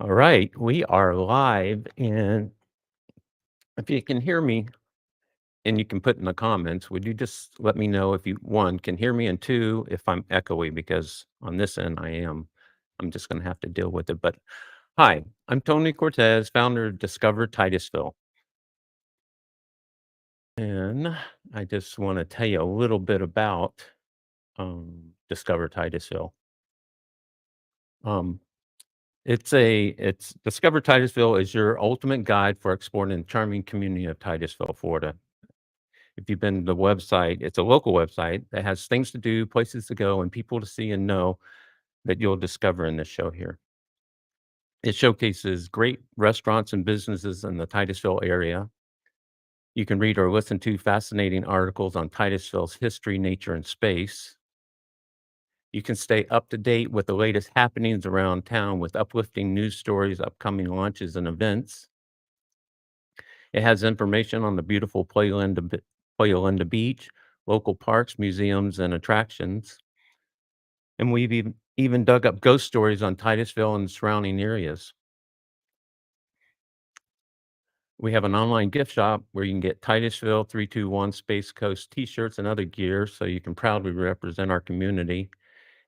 All right, we are live, and if you can hear me and you can put in the comments, would you just let me know if you, one, can hear me, and two, if I'm echoey, because on this end I am. I'm just going to have to deal with it. But hi, I'm Tony Cortez, founder of Discover Titusville. And I just want to tell you a little bit about Discover Titusville. Um, it's Discover Titusville is your ultimate guide for exploring the charming community of Titusville, Florida. If you've been to the website, it's a local website that has things to do, places to go, and people to see and know that you'll discover in this show here. It showcases great restaurants and businesses in the Titusville area. You can read or listen to fascinating articles on Titusville's history, nature, and space. You can stay up to date with the latest happenings around town with uplifting news stories, upcoming launches, and events. It has information on the beautiful Playland Beach, local parks, museums, and attractions. And we've even dug up ghost stories on Titusville and surrounding areas. We have an online gift shop where you can get Titusville 321 Space Coast t-shirts and other gear so you can proudly represent our community.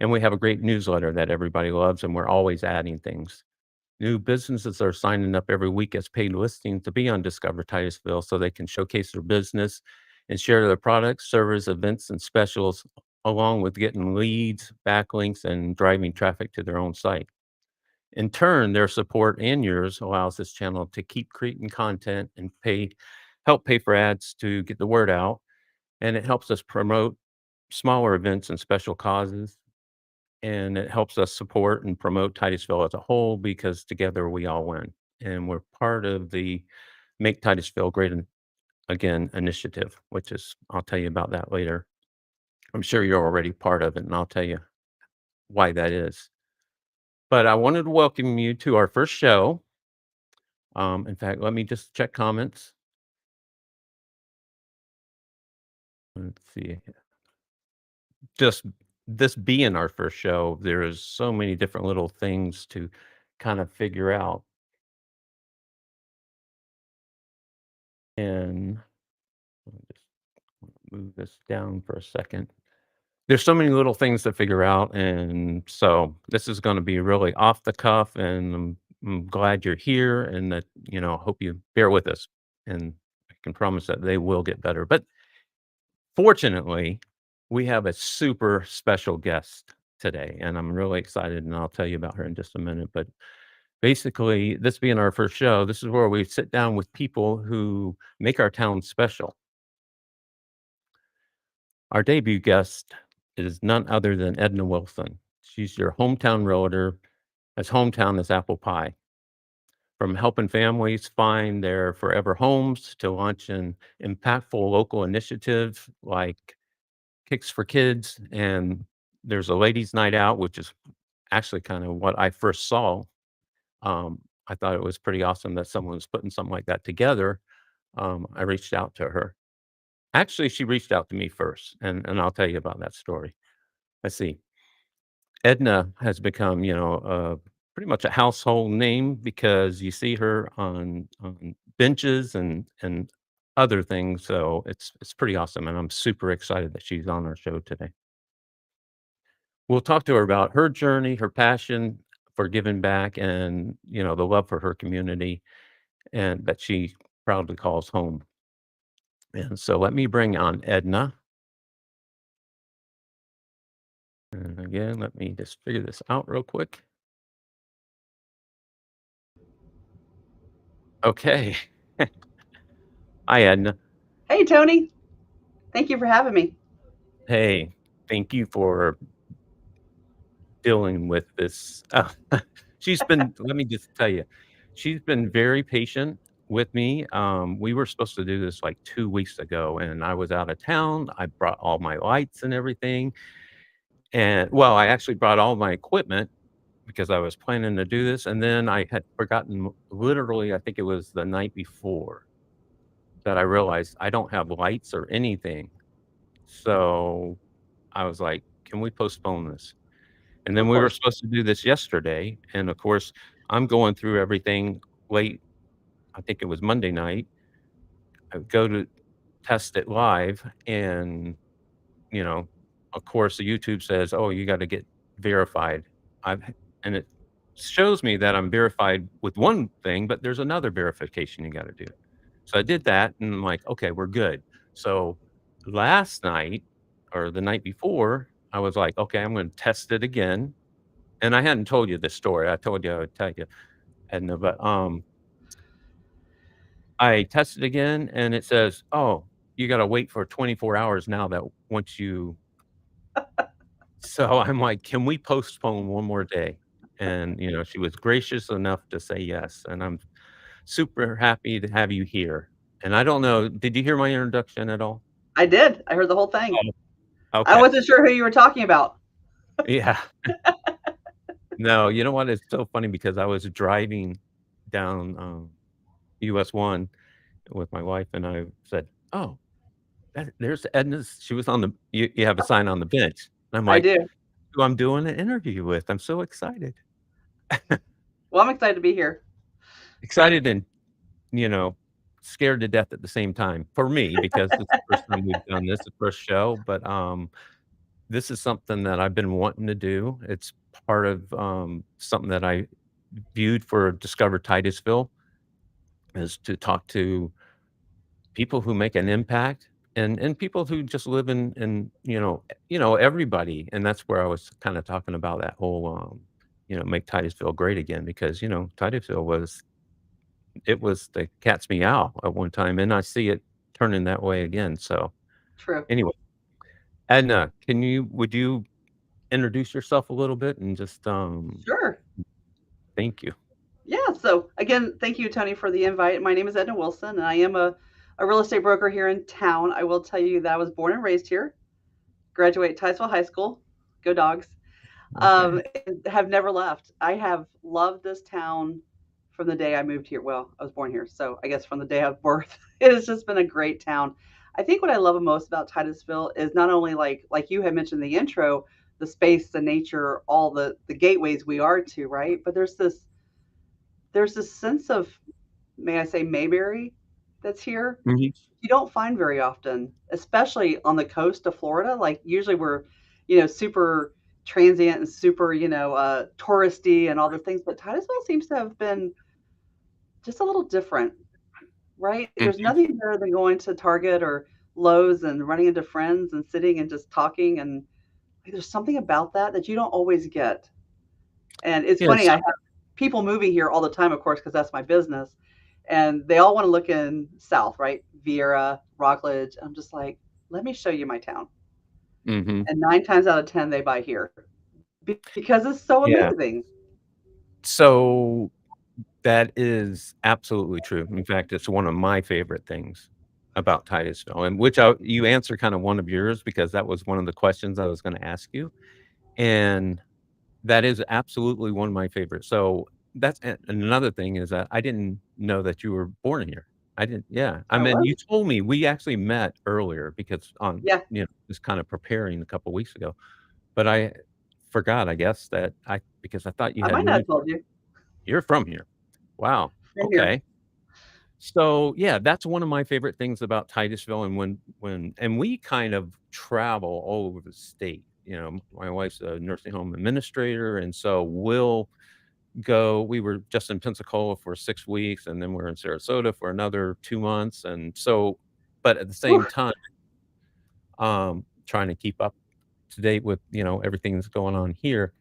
And we have a great newsletter that everybody loves, and we're always adding things. New businesses are signing up every week as paid listings to be on Discover Titusville so they can showcase their business and share their products, service, events, and specials, along with getting leads, backlinks, and driving traffic to their own site. In turn, their support and yours allows this channel to keep creating content and help pay for ads to get the word out. And it helps us promote smaller events and special causes. And it helps us support and promote Titusville as a whole because together we all win. And we're part of the Make Titusville Again initiative, which is, I'll tell you about that later. I'm sure you're already part of it, and I'll tell you why that is. But I wanted to welcome you to our first show. In fact, let me just check comments. Let's see. Just this being our first show, there is so many different little things to kind of figure out. And let me just move this down for a second. There's so many little things to figure out, and so this is gonna be really off the cuff, and I'm glad you're here and that, hope you bear with us, and I can promise that they will get better. But fortunately, we have a super special guest today, and I'm really excited, and I'll tell you about her in just a minute. But basically, this being our first show, this is where we sit down with people who make our town special. Our debut guest is none other than Edna Wilson. She's your hometown realtor, as hometown as apple pie. From helping families find their forever homes to launching impactful local initiatives like Kicks for Kids, and there's a ladies' night out, which is actually kind of what I first saw. I thought it was pretty awesome that someone was putting something like that together. I reached out to her. Actually, she reached out to me first, and I'll tell you about that story. Let's see. Edna has become, pretty much a household name because you see her on benches and other things. So it's pretty awesome, and I'm super excited that she's on our show today. We'll talk to her about her journey, her passion for giving back, and the love for her community, and that she proudly calls home. And so let me bring on Edna. And again, let me just figure this out real quick. Okay. Hi, Edna. Hey, Tony. Thank you for having me. Hey, thank you for dealing with this. Let me just tell you, she's been very patient with me. We were supposed to do this like 2 weeks ago, and I was out of town. I brought all my lights and everything. And well, I actually brought all my equipment because I was planning to do this. And then I had forgotten literally, I think it was the night before that I realized I don't have lights or anything. So I was like, can we postpone this? And then we were Of course. supposed to do this yesterday, and of course, I'm going through everything late. I think it was Monday night. I go to test it live and, you know, of course, the YouTube says, "Oh, you gotta get verified." I've and it shows me that I'm verified with one thing, but there's another verification you gotta do. So I did that, and I'm like, "Okay, we're good." So last night or the night before, I was like, "Okay, I'm gonna test it again." And I hadn't told you this story. I told you I would tell you, Edna, but, I tested again, and it says, "Oh, you gotta wait for 24 hours now that once you." So I'm like, "Can we postpone one more day?" And, she was gracious enough to say yes, and I'm super happy to have you here. And I don't know, did you hear my introduction at all? I did. I heard the whole thing. Oh, I okay. wasn't sure who you were talking about. Yeah. No, you know what? It's so funny because I was driving down, US 1 with my wife, and I said, "Oh, there's Edna's." She was on the you have a sign on the bench. And I'm I like, do. "Who I'm doing an interview with." I'm so excited. Well, I'm excited to be here. Excited and, you know, scared to death at the same time for me because it's the first time we've done this, the first show, but, this is something that I've been wanting to do. It's part of, something that I viewed for Discover Titusville is to talk to people who make an impact and people who just live in, everybody, and that's where I was kinda talking about that whole, make Titusville great again because, Titusville was the cat's meow at one time, and I see it turning that way again, so, True. anyway, Edna, would you introduce yourself a little bit and just, Sure. thank you. Yeah. So again, thank you, Tony, for the invite. My name is Edna Wilson, and I am a real estate broker here in town. I will tell you that I was born and raised here, graduate Titusville High School. Go dogs. Okay. And have never left. I have loved this town from the day I moved here. Well, I was born here, so I guess from the day of birth, it has just been a great town. I think what I love most about Titusville is not only like you had mentioned in the intro, the space, the nature, all the gateways we are to, right? But there's this sense of, may I say, Mayberry that's here Mhm. you don't find very often, especially on the coast of Florida. Like usually we're, super transient and super, touristy and all the things. But Titusville seems to have been just a little different, right? There's Mhm. nothing better than going to Target or Lowe's and running into friends and sitting and just talking. And like, there's something about that you don't always get. And it's funny, Yes. I have people moving here all the time, of course, because that's my business. And they all want to look in South, right? Viera, Rockledge. I'm just like, let me show you my town. Mhm. And 9 times out of 10, they buy here because it's so Yeah. amazing. So, that is absolutely true. In fact, it's one of my favorite things about Titusville, and which you answer kind of one of yours because that was one of the questions I was gonna ask you, and that is absolutely one of my favorites. So, that's and another thing is that I didn't know that you were born here. I didn't yeah. I I mean, was. you told me we actually met earlier because Yeah, just kind of preparing a couple weeks ago, but I forgot, I guess, that because I thought you I had might not have moved. told you. You're from here. Wow, From here. okay. So, yeah, that's one of my favorite things about Titusville, and and we kind of travel all over the state, my wife's a nursing home administrator, and so we were just in Pensacola for 6 weeks, and then we're in Sarasota for another 2 months, and so but at the Whew. same time, trying to keep up to date with, everything that's going on here.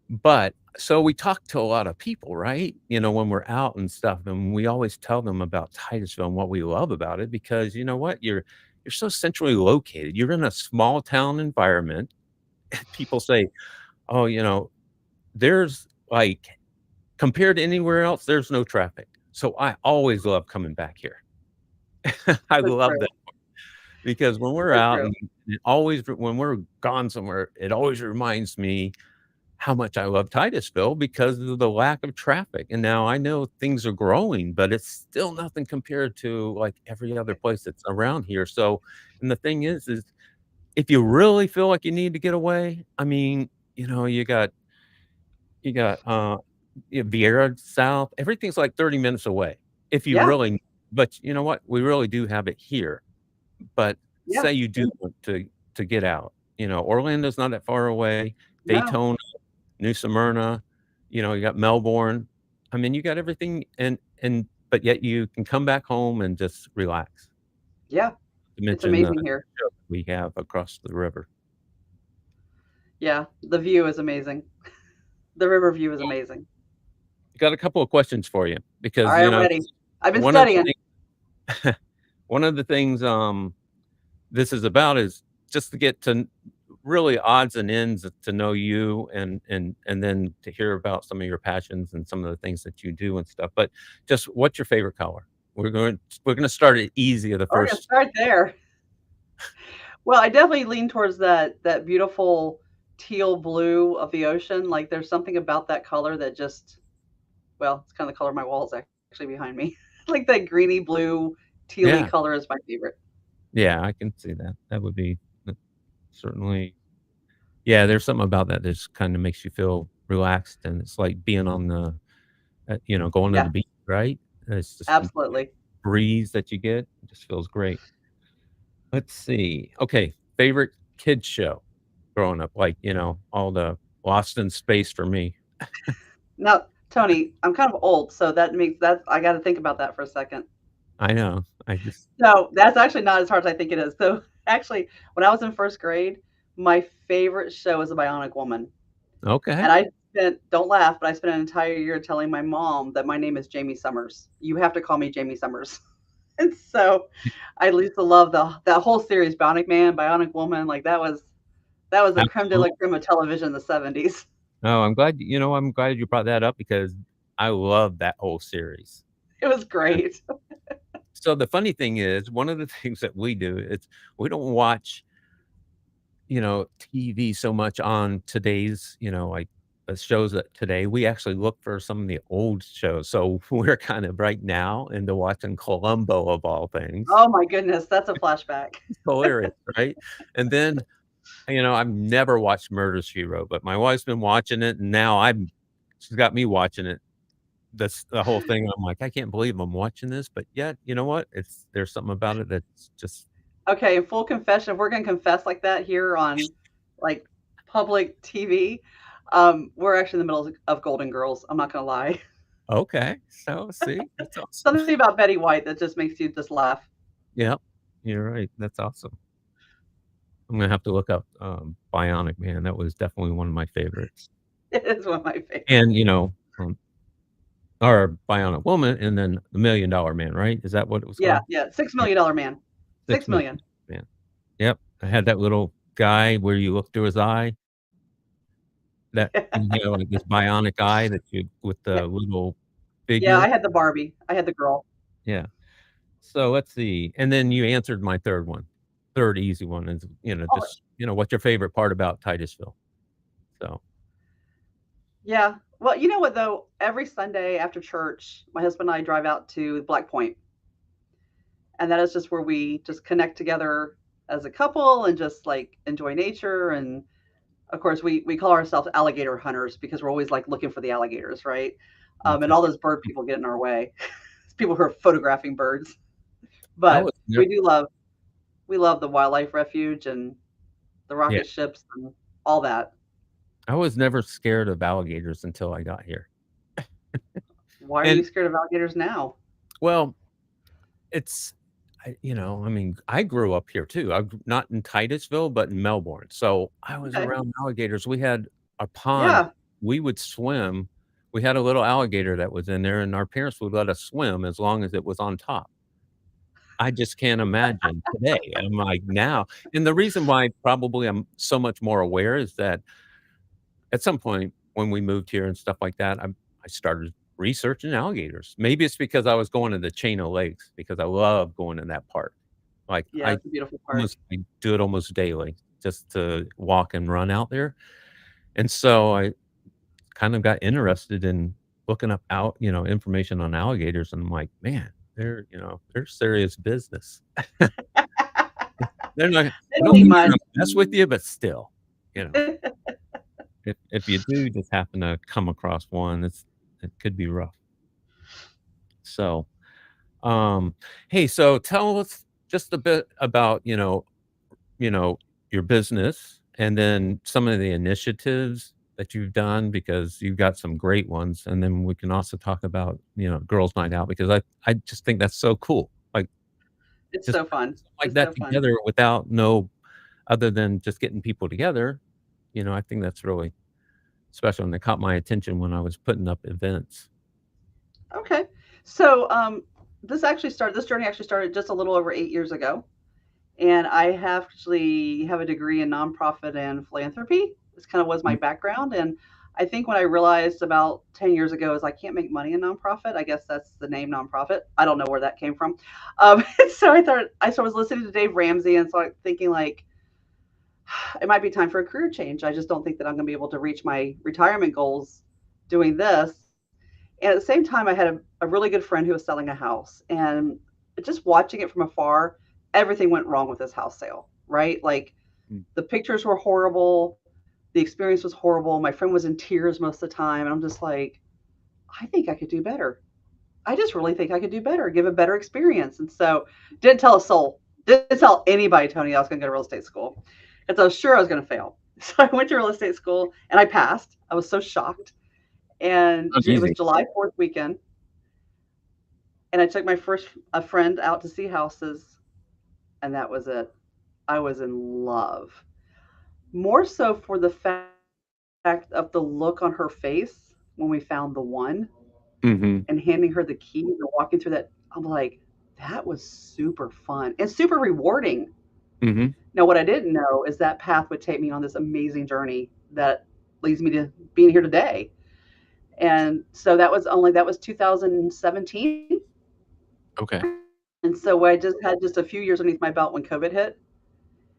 But so we talk to a lot of people, right? When we're out and stuff, and we always tell them about Titusville and what we love about it because you know what? You're so centrally located. You're in a small town environment. People say, "Oh, there's like compared to anywhere else, there's no traffic." So I always love coming back here. I So love that true. because when we're So out true. and it always when we're gone somewhere, it always reminds me how much I love Titusville because of the lack of traffic, and now I know things are growing, but it's still nothing compared to, like, every other place that's around here, so and the thing is if you really feel like you need to get away, I mean, you got Vieira South, everything's like 30 minutes away. If you Yeah, really but you know what? We really do have it here. But yeah, say you do want to get out, Orlando's not that far away, no, Daytona, New Smyrna, you got Melbourne. I mean, you got everything and but yet you can come back home and just relax. yeah, To it's mention the amazing here. show we have across the river. Yeah, the view is amazing. The river view is amazing. Got a couple of questions for you All because, right, I'm ready. I've been one of the studying. things one of the things, this is about is just to get to really odds and ends to know you and then to hear about some of your passions and some of the things that you do and stuff. But just what's your favorite color? We're gonna start it easy at the We're gonna first. start there. Well, I definitely lean towards that beautiful teal blue of the ocean. Like there's something about that color that just well, it's kind of the color of my walls actually behind me. Like that greeny blue, tealy Yeah, color is my favorite. yeah, I can see that. That would be certainly. Yeah, there's something about that just kinda makes you feel relaxed, and it's like being on going to the Yeah, beach, right? It's just the absolutely. breeze that you get, it just feels great. Let's see. Okay, favorite kids show growing up, like, all the Lost in Space for me. Now, Tony, I'm kind of old, so that makes that I got to think about that for a second. I know. I just No, that's actually not as hard as I think it is. So actually, when I was in first grade, my favorite show was The Bionic Woman. okay. And I spent don't laugh, but I spent an entire year telling my mom that my name is Jamie Summers. You have to call me Jamie Summers. And so I used to love that whole series, Bionic Man, Bionic Woman. Like that was the creme de la Absolutely. creme of television in the 70s. No, I'm glad you brought that up because I love that whole series. It was great. So the funny thing is, one of the things that we do is we don't watch TV so much on today's, like, shows that today, we actually look for some of the old shows. So we're kind of right now into watching Columbo of all things. Oh my goodness, that's a flashback. It's hilarious, right? And then, I've never watched Murder, She Wrote, but my wife's been watching it, and now she's got me watching it. That's the whole thing. I'm like, "I can't believe I'm watching this," but yet, you know what? There's something about it that's just Okay, full confession, if we're gonna confess like that here on like public TV, we're actually in the middle of Golden Girls. I'm not gonna lie. okay. So, see? That's awesome. Something about Betty White that just makes you just laugh. Yep. You're right. That's awesome. I'm gonna have to look up, Bionic Man. That was definitely one of my favorites. It is one of my favorites. And, or Bionic Woman, and then The $1,000,000 Man, right? Is that what it was Yeah, called? yeah, Six Yeah, Million Dollar Man. 6,000,000 6,000,000. Man. Yep. I had that little guy where you look through his eye, like this bionic eye that you with Yeah, the little yeah, I figure. had the Barbie. I had the girl. Yeah. So let's see. And then you answered my third one. Third easy one is, Oh, just, what's your favorite part about Titusville? So, yeah. Well, you know what though? Every Sunday after church, my husband and I drive out to Black Point, and that is just where we just connect together as a couple and just like enjoy nature. And of course, we call ourselves alligator hunters because we're always like looking for the alligators, right? And okay. all those bird people get in our way. People who are photographing birds, I but was never we love the wildlife refuge and the yeah. rocket ships and all that. I was never scared of alligators until I got here. Why are you And, scared of alligators now? well, it's I mean, I grew up here too. Not in Titusville, but in Melbourne. So, I was Okay. around alligators. We had a pond. Yeah. We would swim. We had a little alligator that was in there, and our parents would let us swim as long as it was on top. I just can't imagine today. I'm like, now and the reason why probably I'm so much more aware is that at some point when we moved here and stuff like that, I started researching alligators. Maybe it's because I was going to the chain of lakes because I love going in that park. Like, Yeah, it's a beautiful park. I do it almost daily just to walk and run out there, and so I kind of got interested in looking up information on alligators, and I'm like, "Man, they're serious business." They're not They they don't don't eat mean much. they're gonna mess with you, but still, you know, if you do just happen to come across one, it could be rough. So, um, hey, so tell us just a bit about, you know, your business and then some of the initiatives that you've done because you've got some great ones. And then we can also talk about, Girls Night Out because I just think that's so cool. Like It's just so fun. like It's that so fun. together without no other than just getting people together, I think that's really special, and it caught my attention when I was putting up events. Okay. So, this journey actually started just a little over 8 years ago, and I actually have a degree in nonprofit and philanthropy. This kind of was my Mm, background, and I think when I realized about 10 years ago is I can't make money in nonprofit. I guess that's the name nonprofit. I don't know where that came from. So I was listening to Dave Ramsey and started thinking like it might be time for a career change. I just don't think that I'm going to be able to reach my retirement goals doing this. And at the same time, I had a really good friend who was selling a house, and just watching it from afar, everything went wrong with this house sale, right? Like mm, the pictures were horrible, the experience was horrible. My friend was in tears most of the time, and I'm just like, I think I could do better. I just really think I could do better, give a better experience. And so, didn't tell a soul, didn't tell anybody, Tony, I was going to go to real estate school, because I was sure I was going to fail. So I went to real estate school and I passed. I was so shocked. And not it was easy. July 4th weekend, and I took my first a friend out to see houses, and that was it. I was in love. More so for the fact of the look on her face when we found the one Mhm, and handing her the keys and walking through that. I'm like, that was super fun and super rewarding. mhm. Now, what I didn't know is that path would take me on this amazing journey that leads me to being here today. And so that was 2017. Okay. And so I just had just a few years underneath my belt when COVID hit.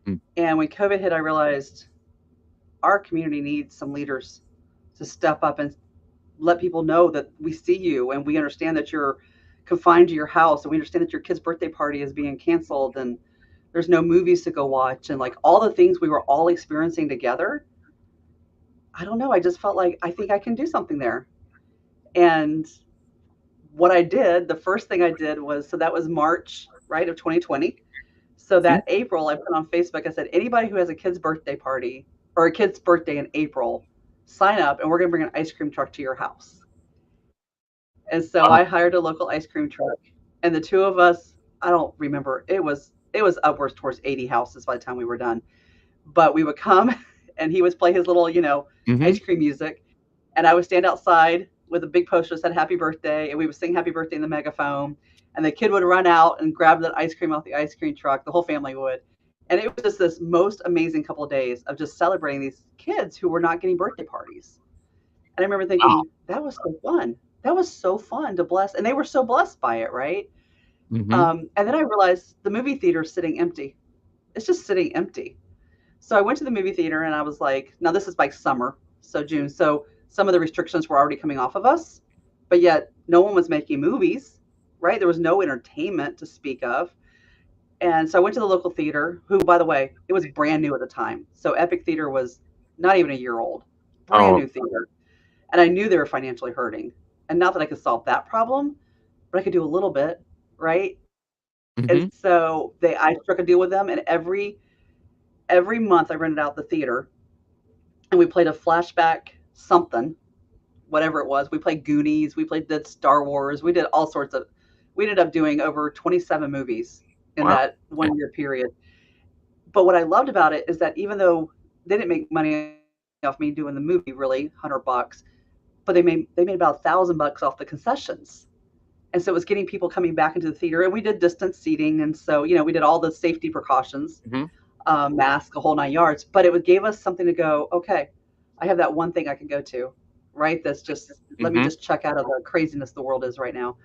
Mm, And when COVID hit, I realized our community needs some leaders to step up and let people know that we see you and we understand that you're confined to your house and we understand that your kid's birthday party is being canceled and there's no movies to go watch and like all the things we were all experiencing together. I don't know. I just felt like I think I can do something there. And what I did, the first thing I did was so that was March, right, of 2020. So mhm. that April, I put on Facebook, I said, anybody who has a kid's birthday party or a kid's birthday in April, sign up and we're going to bring an ice cream truck to your house. And so Wow. I hired a local ice cream truck and the two of us, I don't remember, it was upwards towards 80 houses by the time we were done. But we would come and he would play his little, Mhm. ice cream music and I would stand outside with a big poster that said happy birthday, and we would sing happy birthday in the megaphone. And the kid would run out and grab that ice cream off the ice cream truck. The whole family would. And it was just this most amazing couple of days of just celebrating these kids who were not getting birthday parties. And I remember Wow. thinking, that was so fun. That was so fun to bless. And they were so blessed by it, right? Mhm. And then I realized the movie theater is sitting empty. It's just sitting empty. So I went to the movie theater and I was like, now this is by summer, so June. So some of the restrictions were already coming off of us, but yet no one was making movies, right? There was no entertainment to speak of. And so I went to the local theater, who, by the way, it was brand new at the time. So Epic Theater was not even a year old, brand Oh, new theater. And I knew they were financially hurting. And not that I could solve that problem, but I could do a little bit, right? And mhm. so I struck a deal with them, and every month I rented out the theater and we played a flashback something, whatever it was. We played Goonies, did Star Wars, we did all sorts of. We ended up doing over 27 movies in Wow. that Okay. 1 year period. But what I loved about it is that even though they didn't make money off me doing the movie, really, $100, but they made about $1,000 off the concessions. And so it was getting people coming back into the theater, and we did distance seating, and so we did all the safety precautions, Mhm. mask, a whole 9 yards. But gave us something to go. Okay, I have that one thing I can go to, right? That's just let me Mhm. just check out of the craziness the world is right now.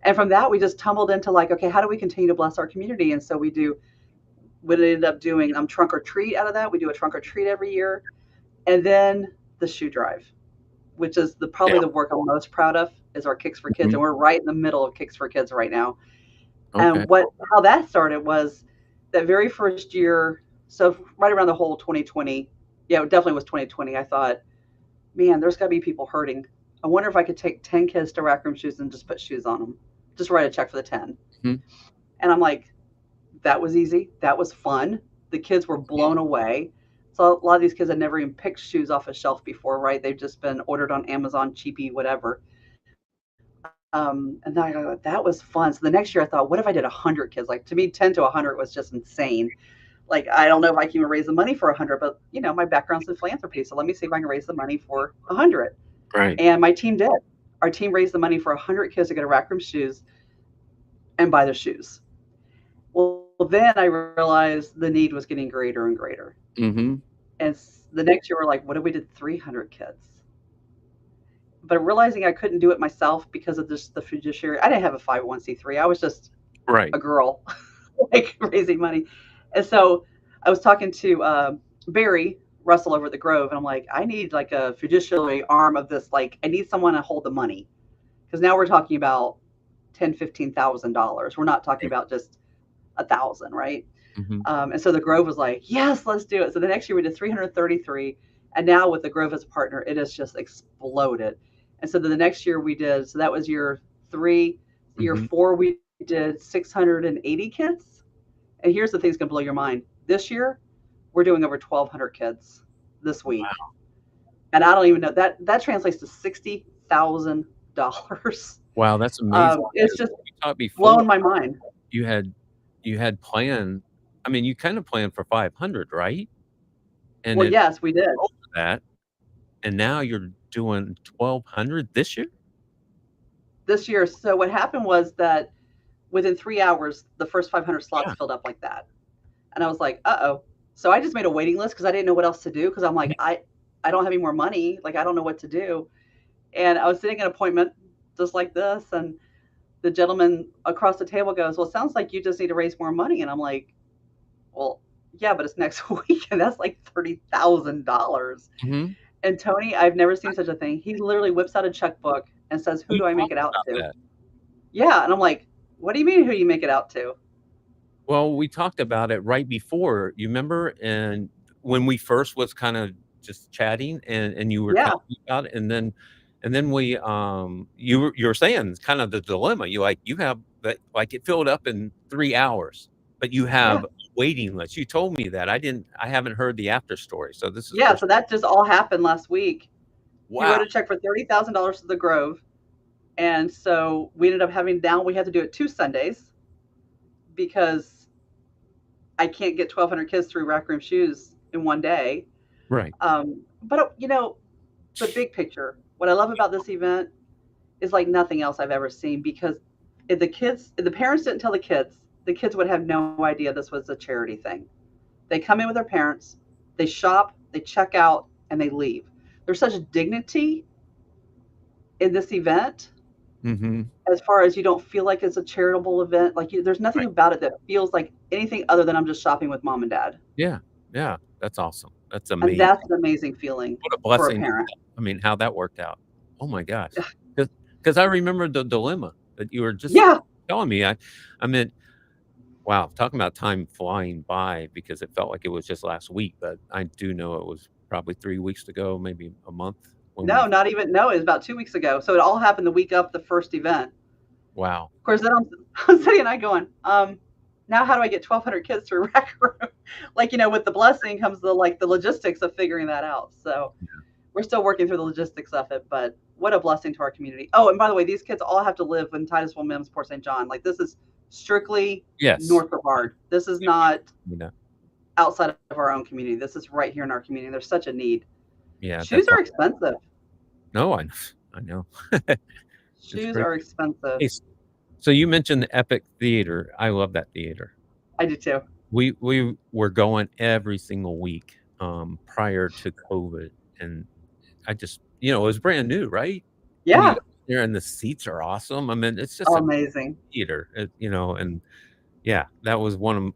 And from that, we just tumbled into like, okay, how do we continue to bless our community? And so we ended up doing trunk or treat out of that. We do a trunk or treat every year, and then the shoe drive, which is Yeah. probably the work I'm most proud of, is our Kicks for Kids, Mhm. and we're right in the middle of Kicks for Kids right now. Okay. And how that started was that very first year, so right around the whole 2020, yeah, it definitely was 2020. I thought, man, there's got to be people hurting. I wonder if I could take 10 kids to Rack Room Shoes and just put shoes on them, just write a check for the 10. Mhm. And I'm like, that was easy. That was fun. The kids were blown away. So a lot of these kids had never even picked shoes off a shelf before, right? They've just been ordered on Amazon, cheapy, whatever. And then I go, that was fun. So the next year I thought, what if I did 100 kids? Like to me, 10 to 100 was just insane. Like, I don't know if I can even raise the money for 100, but my background's in philanthropy. So let me see if I can raise the money for 100. Right. And my team did. Our team raised the money for 100 kids to go to Rack Room Shoes and buy their shoes. Well, then I realized the need was getting greater and greater. Mm-hmm. And the next year, we're like, what if we did 300 kids? But realizing I couldn't do it myself because of this, the fiduciary, I didn't have a 501c3. I was just Right. a girl, like raising money. And so I was talking to Barry Russell over at the Grove, and I'm like, I need like a fiduciary arm of this. Like, I need someone to hold the money, because now we're talking about $10,000-$15,000. We're not talking about just 1,000, right? Mm-hmm. And so the Grove was like, yes, let's do it. So the next year we did 333, and now with the Grove as a partner, it has just exploded. And so the next year we did, so that was year 3. Year Mm-hmm. 4 we did 680 kids. And here's the thing's gonna blow your mind. This year we're doing over 1,200 kids this week. Wow. And I don't even know that translates to $60,000. Wow, that's amazing. It's just You talked before blowing my mind. you had planned. I mean, you kind of planned for 500, right? And Well, it yes, we did. over that, and now you're doing 1,200 this year? This year. So what happened was that within 3 hours, the first 500 slots Yeah. filled up like that. And I was like, uh-oh. So I just made a waiting list because I didn't know what else to do, because I'm like, I don't have any more money. Like, I don't know what to do. And I was sitting at an appointment just like this, and the gentleman across the table goes, well, it sounds like you just need to raise more money. And I'm like, well, yeah, but it's next week, and that's like $30,000. Mm-hmm. And Tony, I've never seen such a thing. He literally whips out a checkbook and says, who We do I make talked it out about to? that. Yeah. And I'm like, what do you mean who you make it out to? Well, we talked about it right before, you remember? And when we first was kind of just chatting, and you were Yeah. telling me about it, and then we you were saying kind of the dilemma. You have that, like, it filled up in 3 hours, but you Yeah. have a waiting list. You told me that. I haven't heard the after story. So this is Yeah. first. So that just all happened last week. He Wow. wrote a check for $30,000 to the Grove. And so we ended up now we have to do it 2 Sundays because I can't get 1,200 kids through Rack Room Shoes in one day. Right. But the big picture, what I love about this event is like nothing else I've ever seen, because if the parents didn't tell the kids would have no idea this was a charity thing. They come in with their parents, they shop, they check out, and they leave. There's such dignity in this event, Mm-hmm. as far as you don't feel like it's a charitable event. Like, there's nothing Right. about it that feels like anything other than I'm just shopping with mom and dad. Yeah. Yeah. That's awesome. That's And amazing. that's an amazing feeling What a for a blessing. parent. I mean, how that worked out. Oh my gosh. Because I remember the dilemma that you were just Yeah. telling me. I mean, wow, talking about time flying by, because it felt like it was just last week, but I do know it was probably 3 weeks ago, maybe a month. No, not even. No, it was about 2 weeks ago. So it all happened the week of the first event. Wow. Of course, then I'm sitting and I going, now how do I get 1,200 kids through Rack Room? Like, with the blessing comes the logistics of figuring that out. So we're still working through the logistics of it, but what a blessing to our community. Oh, and by the way, these kids all have to live in Titusville, Mims, Port St. John. Like, this is strictly Yes. North Brevard. This is not You know. outside of our own community. This is right here in our community. There's such a need. Yeah. Shoes are expensive. No, I know. Shoes great. are expensive. Hey, so you mentioned the Epic Theater. I love that theater. I do too. We were going every single week prior to COVID, and I just, it was brand new, right? And Yeah. you go there, and the seats are awesome. I mean, it's just a Amazing. theater, and yeah, that was one of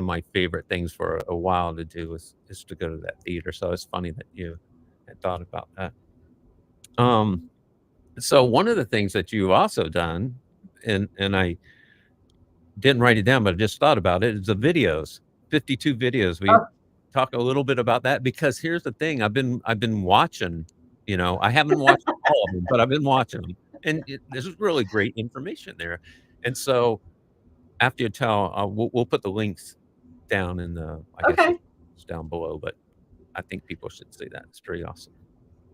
my favorite things for a while to do, is to go to that theater. So it's funny that you had thought about that. So one of the things that you've also done, and I didn't write it down, but I just thought about it, is the videos. 52 videos. We talk a little bit about that, because here's the thing. I've been watching, I haven't watched all of them, but I've been watching them, and there's really great information there. And so after you tell, we'll put the links down in the, I guess, the Okay. down below, but I think people should see that. It's pretty awesome.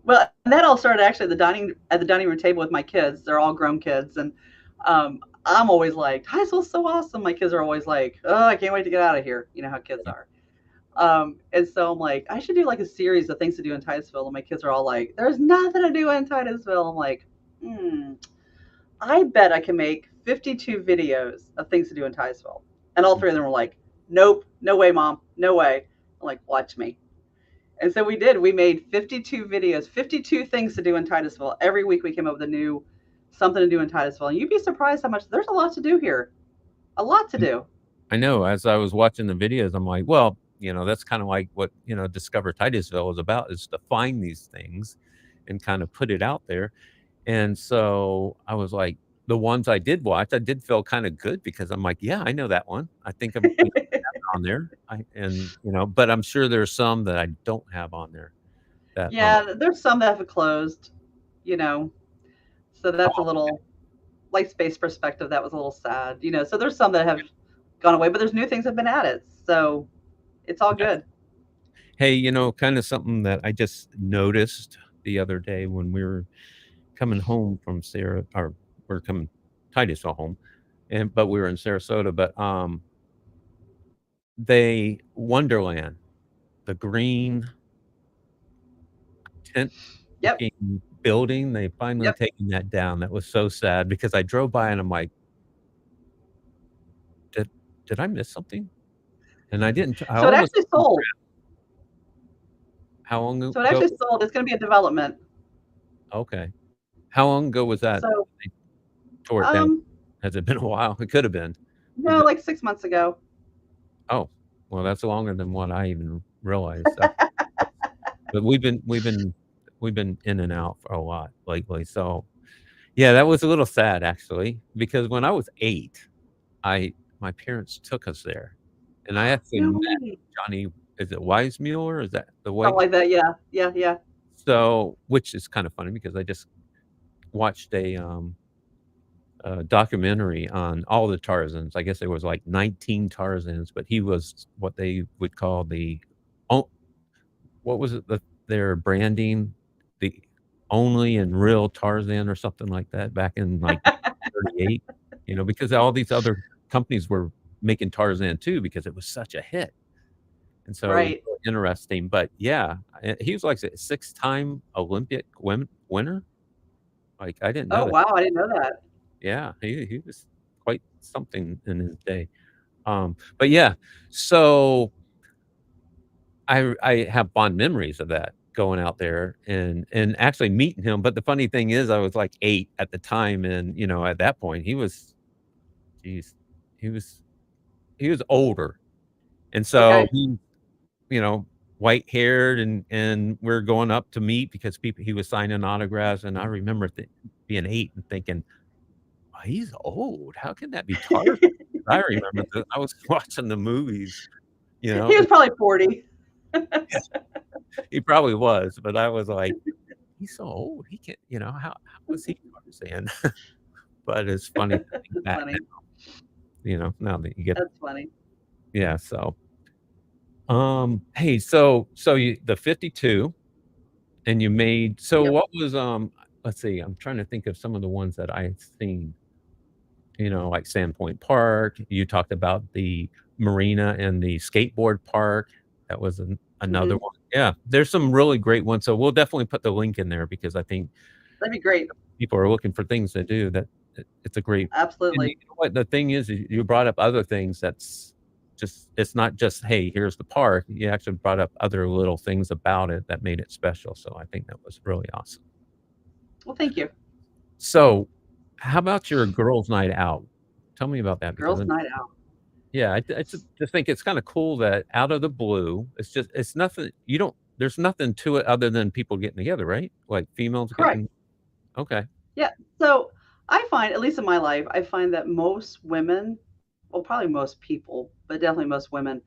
Well, and that all started actually at the dining room table with my kids. They're all grown kids, and I'm always like, Titusville's so awesome. My kids are always like, oh, I can't wait to get out of here. You know how kids are. And so I'm like, I should do like a series of things to do in Titusville. And my kids are all like, there's nothing to do in Titusville. I'm like, I bet I can make 52 videos of things to do in Titusville. And all three of them were like, nope, no way, mom, no way. I'm like, watch me. And so we did. We made 52 videos, 52 things to do in Titusville. Every week we came up with a new something to do in Titusville. And you'd be surprised how much there's a lot to do here. A lot to do. I know, as I was watching the videos, I'm like, well, that's kind of like what, Discover Titusville is about, is to find these things and kind of put it out there. And so I was like, the ones I did watch, I did feel kind of good because I'm like, yeah, I know that one. I think I'm on there. But I'm sure there's some that I don't have on there that, Yeah, there's some that have closed, you know. So that's a little light space perspective. That was a little sad, you know. So there's some that have gone away, but there's new things that have been added. So it's all yes. good. Hey, kind of something that I just noticed the other day when we were coming home from or we're coming Titusville home, but we were in Sarasota. But they Wonderland, the green tent Yep. looking building, they finally Yep. taken that down. That was so sad because I drove by and I'm like, did did I miss something? And I didn't. I So it almost actually sold. how long So it ago? actually sold. It's going to be a development. Okay, how long ago was that? So, They tore it down. um, Has it been a while? It could have been. Was no, it? like 6 months ago. Oh, well, that's longer than what I even realized. But we've been in and out for a lot lately. So yeah, that was a little sad actually, because when I was 8, I my parents took us there, and I actually No met way. Johnny. Is it Weissmuller? Is that the Something white? like that. Yeah. Yeah. Yeah. So, which is kind of funny because I just watched a documentary on all the Tarzans. I guess there was like 19 Tarzans, but he was what they would call oh, what was it? Their branding, the only and real Tarzan or something like that back in like 38, because all these other companies were making Tarzan too because it was such a hit. And so it was Right. really interesting. But yeah, he was like a 6-time Olympic winner. Like I didn't know Oh, that. wow. I didn't know that. Yeah, he was quite something in his day. But yeah, so I have fond memories of that, going out there and actually meeting him. But the funny thing is I was like 8 at the time, and, at that point, he was geez, he was he was older. And so Okay. you know, white-haired, and we're going up to meet because he was signing autographs, and I remember being 8 and thinking, "Oh, he's old. How can that be Tarzan?" I remember that I was watching the movies, He was it's probably 40. he probably was, but I was like, "He's so old, he can't," how was he Tarzan? But it's funny to think That's back funny. now that you get That's funny. yeah, so, hey, so you the 52, and you made so Yep. what was, let's see, I'm trying to think of some of the ones that I've seen, like Sandpoint Park. You talked about the marina and the skateboard park. That was another Hmm. one. Yeah, there's some really great ones, so we'll definitely put the link in there because I think That'd be great. people are looking for things to do, that it's a great and you Absolutely. know what, the thing is you brought up other things that's just it's not just, "Hey, here's the park." You actually brought up other little things about it that made it special, so I think that was really awesome. Well, thank you. So, how about your girls' night out? Tell me about that because Girls' night out. yeah, I just think it's kinda cool that out of the blue, it's nothing you don't there's nothing to it other than people getting together, right? Like, females Correct. getting okay. Yeah. So I find, at least in my life, I find that most women, well, probably most people, but definitely most women,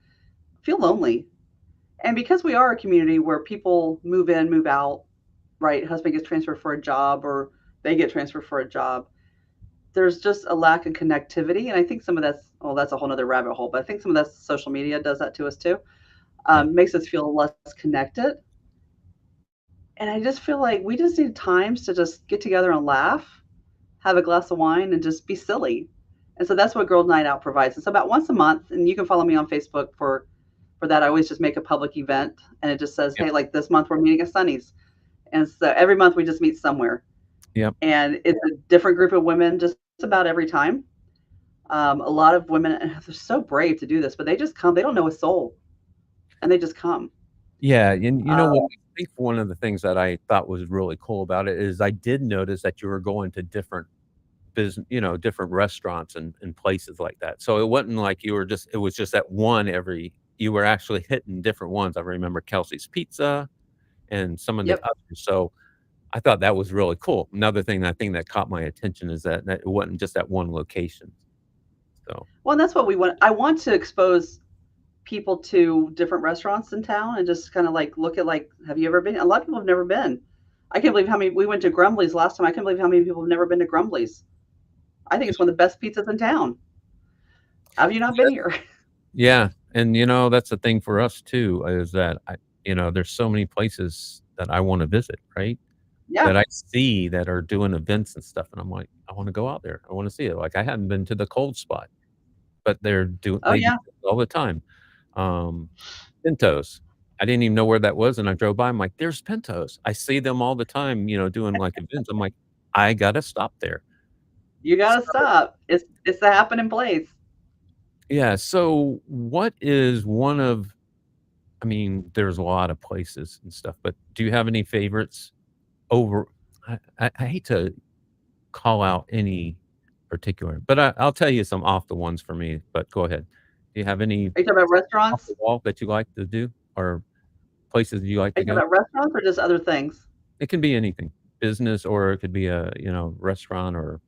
feel lonely. And because we are a community where people move in, move out, right? Husband gets transferred for a job or they get transferred for a job. There's just a lack of connectivity. And I think some of that's, well, that's a whole nother rabbit hole, but I think some of that social media does that to us too. Yeah. Makes us feel less connected. And I just feel like we just need times to just get together and laugh, have a glass of wine, and just be silly. And so that's what Girls Night Out provides. It's about once a month, and you can follow me on Facebook for that. I always just make a public event, and it just says, Yep. "Hey, like this month we're meeting at Sunny's," and so every month we just meet somewhere, Yep. and it's a different group of women just about every time. A lot of women, and they're so brave to do this, but they just come. They don't know a soul, and they just come. Yeah, and you know what? Um, I think one of the things that I thought was really cool about it is I did notice that you were going to different different restaurants and places like that. So it wasn't like you were just it was just at one every you were actually hitting different ones. I remember Kelsey's Pizza and some of the yep. others. So I thought that was really cool. Another thing I think that caught my attention is that it wasn't just at one location. So Well, and that's what we want. I want to expose people to different restaurants in town and just kind of like look at like, have you ever been? A lot of people have never been. I can't believe how many we went to Grumbly's last time. I can't believe how many people have never been to Grumbly's. I think it's one of the best pizzas in town. Have you not been here? yeah, and that's the thing for us too, is that there's so many places that I want to visit, right? Yeah. That I see that are doing events and stuff, and I'm like, I want to go out there. I want to see it. Like I hadn't been to the cold spot, but Oh they do yeah. it all the time. Um, Pintos. I didn't even know where that was, and I drove by. I'm like, there's Pintos. I see them all the time, doing like events. I'm like, I gotta stop there. You gotta So, stop. It's the happening place. yeah. So, what is one of? I mean, there's a lot of places and stuff, but do you have any favorites over? I hate to call out any particular, but I'll tell you some off the ones for me. But go ahead. Do you have any Are you talking about off the restaurants? wall that you like to do, or places you like Are to you talking go? about restaurants or just other things? It can be anything, business, or it could be a, restaurant or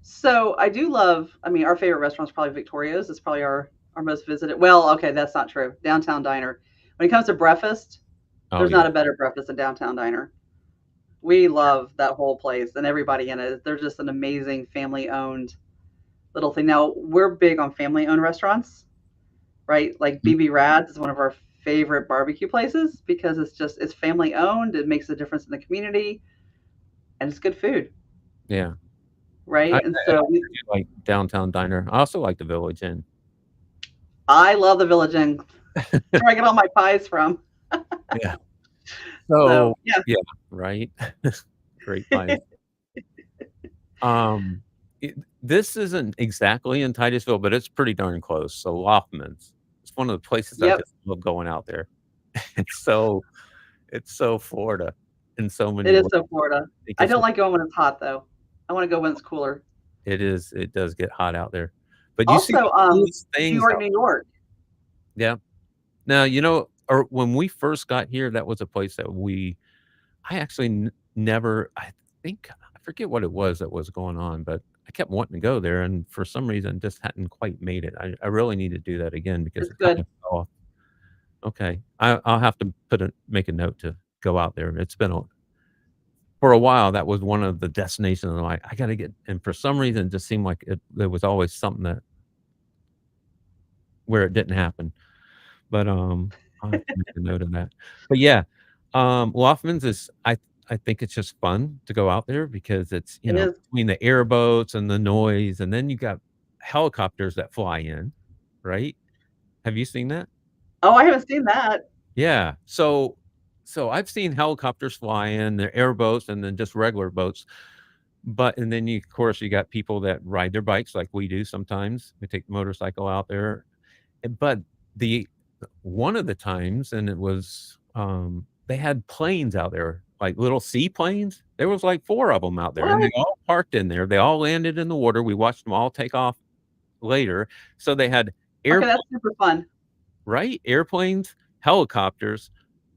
So I do love. I mean, our favorite restaurant is probably Victoria's. It's probably our most visited. Well, okay, that's not true. Downtown Diner. When it comes to breakfast, oh, there's not yeah. a better breakfast than Downtown Diner. We love that whole place and everybody in it. They're just an amazing family-owned little thing. Now, we're big on family-owned restaurants, right? Like Mhm. BB Rad's is one of our favorite barbecue places because it's family-owned, it makes a difference in the community, and it's good food, Yeah. I right? And so do like Downtown Diner. I also like the Village Inn. I love the Village Inn. That's where I get all my pies from. Yeah. So, So yeah. yeah, right? Great finds. Um, it this isn't exactly in Titusville, but it's pretty darn close. So Loftman's. It's one of the places I Yep. just love going out there. It's so it's so Florida in so many It is ways. so Florida. I think I it's don't like going when it's hot, though. I wanna go when it's cooler. it does get hot out there. But you see Also, the coolest New things York, out New York. yeah. Now, or when we first got here, that was a place that I actually never, I think, I forget what it was that was going on, but I kept wanting to go there. And for some reason, just hadn't quite made it. I really need to do that again because It's it kind good. of fell off. Okay. I'll have to make a note to go out there. For a while, that was one of the destinations. I'm like, I got to get, and for some reason, it just seemed like there was always something where it didn't happen. But, I'll have to make a note of that. But yeah, Loftman's I think it's just fun to go out there because it's, It is. between the airboats and the noise, and then you got helicopters that fly in, right? Have you seen that? Oh, I haven't seen that. Yeah. So I've seen helicopters fly in, the airboats, and then just regular boats. And then of course, you got people that ride their bikes like we do sometimes. We take the motorcycle out there. But the one of the times, and it was, they had planes out there, like little seaplanes. There was like 4 of them out there, and they What? all parked in there. They all landed in the water. We watched them all take off later. So they had Okay, airpl that's super fun. right? Airplanes, helicopters,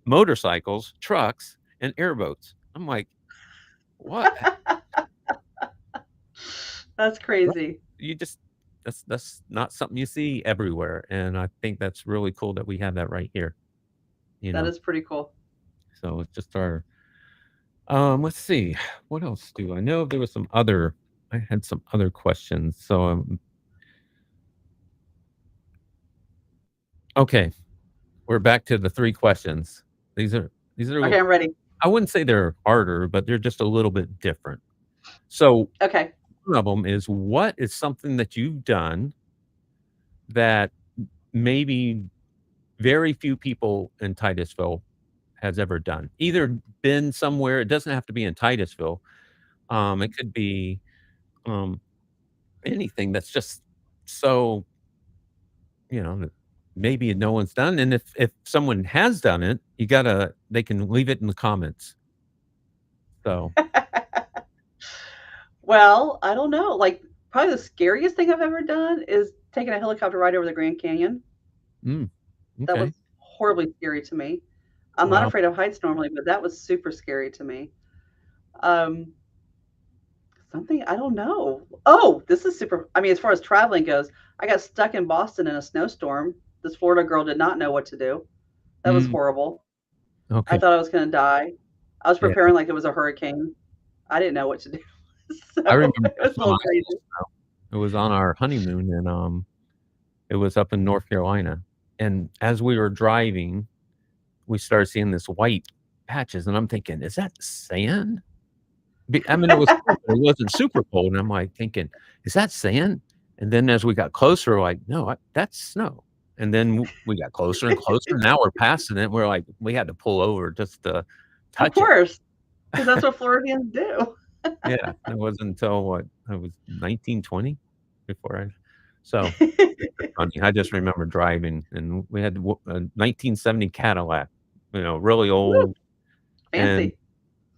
motorcycles, trucks, and airboats. I'm like, "What?" That's Right. crazy. You just that's not something you see everywhere, and I think that's really cool that we have that right here, you That know? is pretty cool. So it's just our Let's see. What else do I know? There was some other I had some other questions. So, okay, we're back to the 3 questions. These are Okay, I'm ready. I wouldn't say they're harder, but they're just a little bit different. So, Okay. one of them is, what is something that you've done that maybe very few people in Titusville has ever done? Either been somewhere, it doesn't have to be in Titusville, it could be, um, anything that's just so, that maybe no one's done, and if someone has done it, they can leave it in the comments. So, Well, I don't know. Like, probably the scariest thing I've ever done is taking a helicopter ride over the Grand Canyon. mm, That was okay. horribly scary to me. I'm not Wow. afraid of heights normally, but that was super scary to me. Um, Something I don't know. Oh, this is super. I mean, as far as traveling goes, I got stuck in Boston in a snowstorm. This Florida girl did not know what to do. That was Mm, horrible. I okay. thought I was going to die. I was Yeah. preparing like it was a hurricane. I didn't know what to do. I So remember it the was first a time little I saw crazy. snow. It was on our honeymoon, and, it was up in North Carolina, and as we were driving, we started seeing this white patches, and I'm thinking, "Is that sand?" I mean, it was cold, but it wasn't super cold, and I'm, like, thinking, "Is that sand?" And then as we got closer, we're like, "No, that's snow." And then we got closer and closer, now we're passing it, we're like we had to pull over just to Of touch it. course, because that's what Floridians do. Yeah, it wasn't until what? I was 19, 20 before I so, it's funny, I just remember driving, and we had a 1970 Cadillac, really Woo, old, and fancy.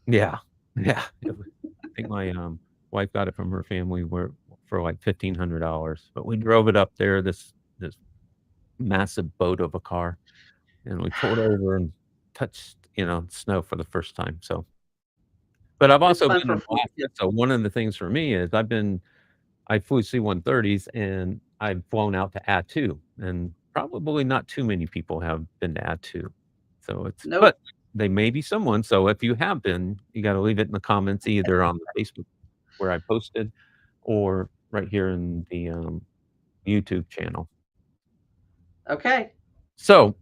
yeah, yeah, I think my, wife got it from her family where for, like, $1,500, but we drove it up there, this massive boat of a car, and we pulled over and touched, snow for the first time, so but I've It's also fun been for in Florida Alaska, kids. so one of the things for me is I flew C-130s, and I've flown out to Attu, and probably not too many people have been to Attu. So but Nope. they may be someone, so if you have been, you gotta leave it in the comments either on the Facebook where I posted or right here in the, YouTube channel. Okay. So,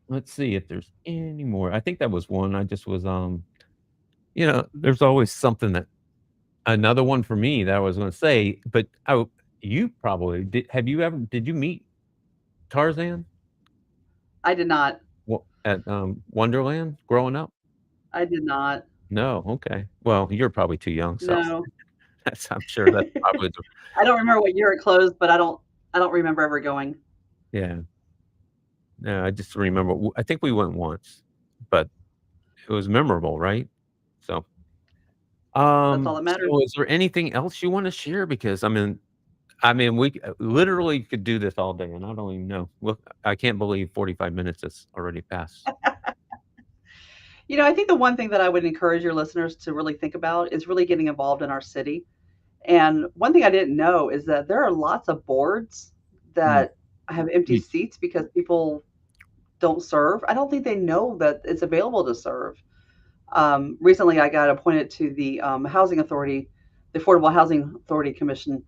let's see if there's any more. I think that was one. I just was, there's always something that another one for me that I was gonna say, but you probably did you meet Tarzan? I did not. At, Wonderland growing up? I did not. No, okay. Well, you're probably too young, so No. I'm sure that's probably the I don't remember what year it closed, but I don't remember ever going. yeah. No, I just remember I think we went once, but it was memorable, right? So, That's all that matters. so is there anything else you wanna share? Because, we literally could do this all day, and I don't even know. Look, I can't believe 45 minutes has already passed. I think the one thing that I would encourage your listeners to really think about is really getting involved in our city. And one thing I didn't know is that there are lots of boards Mm, that have empty mm, seats because people don't serve. I don't think they know that it's available to serve. Recently, I got appointed to the Housing Authority, the Affordable Housing Authority Commission,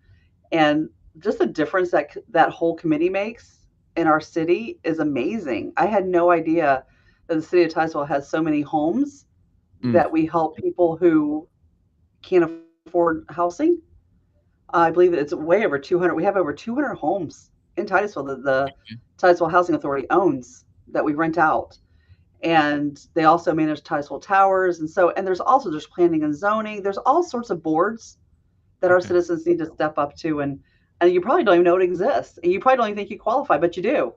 and just the difference that whole committee makes in our city is amazing. I had no idea that the city of Titusville has so many homes mm, that we help people who can't afford housing. I believe that it's way over 200. We have over 200 homes in Titusville that the Titusville Housing Authority owns that we rent out. And they also manage Titusville Towers. And there's planning and zoning. There's all sorts of boards that our okay. citizens need to step up to. And you probably don't even know it exists. And you probably don't even think you qualify, but you do.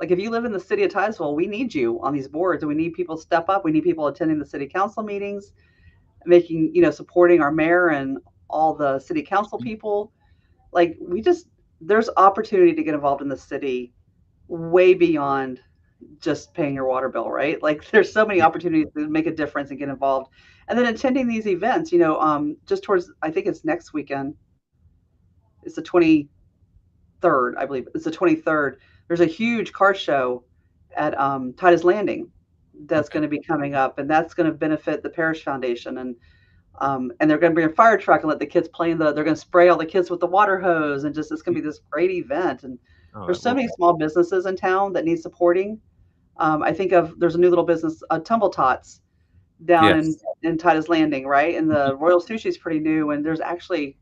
Like if you live in the city of Titusville, we need you on these boards and we need people to step up. We need people attending the city council meetings, supporting our mayor and all the city council people. Like there's opportunity to get involved in the city way beyond just paying your water bill, right? Like there's so many Yeah, opportunities to make a difference and get involved. And then attending these events, just towards, I think it's next weekend. It's the 23rd, I believe. It's the 23rd. There's a huge car show at Titus Landing that's Okay. going to be coming up, and that's going to benefit the parish foundation. And they're going to bring a fire truck and let the kids play in the. They're going to spray all the kids with the water hose, and just it's going to be this great event. And Oh, I there's so love many that. small businesses in town that need supporting. I think of there's a new little business, Tumble Tots, down Yes. in Titus Landing, right? And Mhm. the Royal Sushi's pretty new, and there's actually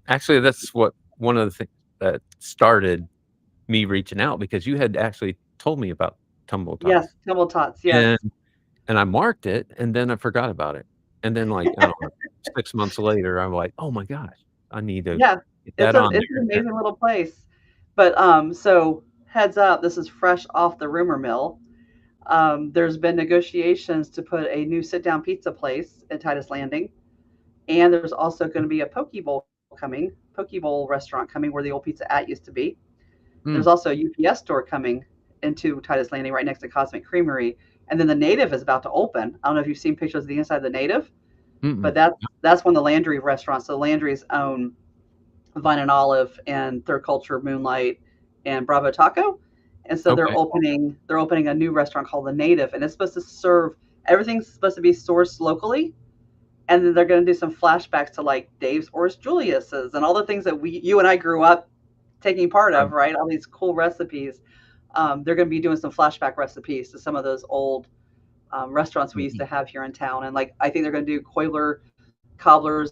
Actually, that's what one of the things that started me reaching out because you had actually told me about tumble yes, tots, Tumble Tots, and yes. and I marked it, and then I forgot about it, and then, like, I don't know, 6 months later, I'm like, "Oh my gosh, I need to Yeah, get that on it's an there." amazing little place. But, so heads up, this is fresh off the rumor mill. There's been negotiations to put a new sit-down pizza place at Titus Landing, and there's also gonna be a poke bowl restaurant coming where the old Pizza At used to be. There's Mm, also a UPS store coming into Titus Landing right next to Cosmic Creamery, and then the Native is about to open. I don't know if you've seen pictures of the inside of the Native, but mm-mm. that's one of the Landry restaurants. So Landry's own Vine and Olive and Third Culture Moonlight and Bravo Taco. And so Okay. they're opening a new restaurant called The Native, and it's supposed to serve everything's supposed to be sourced locally. And then they're going to do some flashbacks to like Dave's Oris Julius's and all the things that you and I grew up taking part Right. of, right? All these cool recipes. They're going to be doing some flashback recipes to some of those old restaurants we used Mhm. to have here in town. And like I think they're going to do Coiler Cobbler's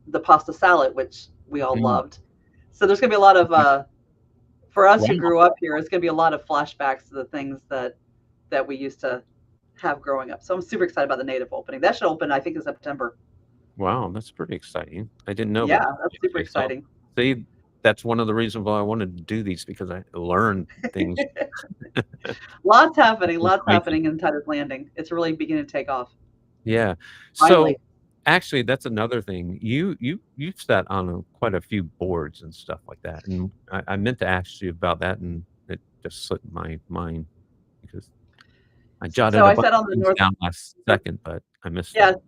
the pasta salad, which we all Mm, loved. So there's going to be a lot of okay. for us who Wow. grew up here. It's going to be a lot of flashbacks to the things that we used to have growing up. So I'm super excited about the Native opening. That should open, I think, in September. Wow, that's pretty exciting. I didn't know Yeah, about that's that, super actually, so exciting. see, that's one of the reasons why I wanted to do these because I learned things, Lots information. happening in Titus Landing. It's really beginning to take off. Yeah. So, Finally. actually, that's another thing. You've sat on quite a few boards and stuff like that, and I meant to ask you about that, and it just slipped my mind because I So jotted a I bunch sat on of the things North. down last second, but I missed Yeah, that.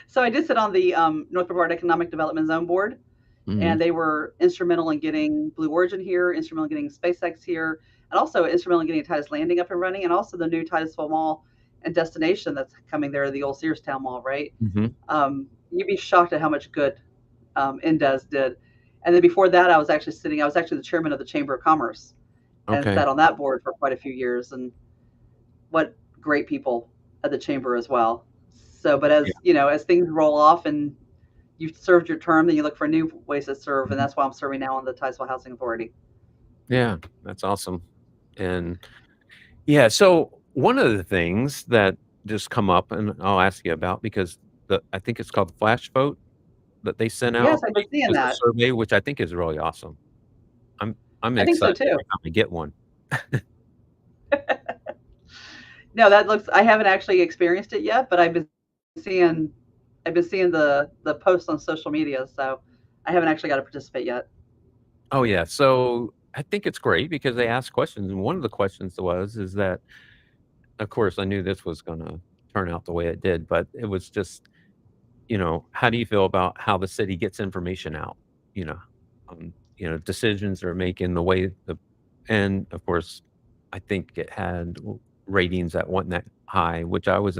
so I did sit on the North Brevard Economic Development Zone board, Mhm. and they were instrumental in getting Blue Origin here, instrumental in getting SpaceX here, and also instrumental in getting Titus Landing up and running, and also the new Titusville Mall and destination that's coming there, the old Searstown Mall, right? Mhm. You'd be shocked at how much good Indez did. And then before that, I was actually the chairman of the Chamber of Commerce and Okay. sat on that board for quite a few years. And what great people at the chamber as well. So, but Yeah. as you know, as things roll off and you've served your term, then you look for new ways to serve, and Mhm. that's why I'm serving now on the Titusville Housing Authority. Yeah, that's awesome, and yeah, so one of the things that just come up, and I'll ask you about because I think it's called the flash vote that they sent Yes, out I've been seeing as a that. survey, which I think is really awesome. I'm I think so excited too. every time I get one. No, that looks. I haven't actually experienced it yet, but seeing, I've been seeing the posts on social media, so I haven't actually got to participate yet. Oh, yeah, so I think it's great because they ask questions, and one of the questions is that of course, I knew this was gonna turn out the way it did, but it was just, how do you feel about how the city gets information out? You know, decisions they're making, the way the and of course, I think it had ratings that wasn't that high, which I was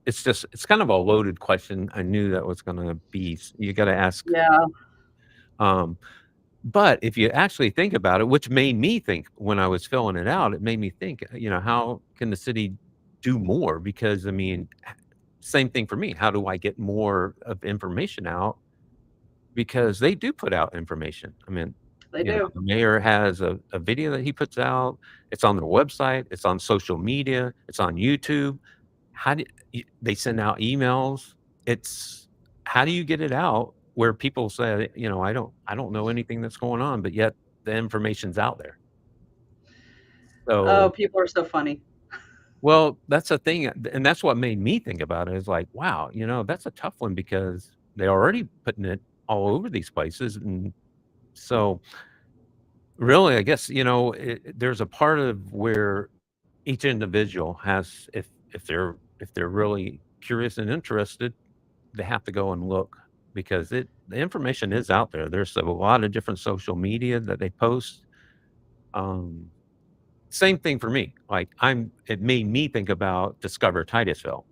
it's kind of a loaded question. I knew that was gonna be you gotta ask, Yeah. um, but if you actually think about it, which made me think when I was filling it out, it made me think, how can the city do more? Because I mean, same thing for me. How do I get more of information out? Because they do put out information. I mean, They do. the mayor has a video that he puts out. It's on their website. It's on social media. It's on YouTube. How do they send out emails? It's how do you get it out where people say, I don't know anything that's going on, but yet the information's out there. Oh, So, people are so funny. well, that's a thing, and that's what made me think about it is like, wow, that's a tough one because they're already putting it all over these places, and so really, I guess, there's a part of where each individual has if they're really curious and interested, they have to go and look because the information is out there. There's a lot of different social media that they post. Um, same thing for me. Like, it made me think about Discover Titusville,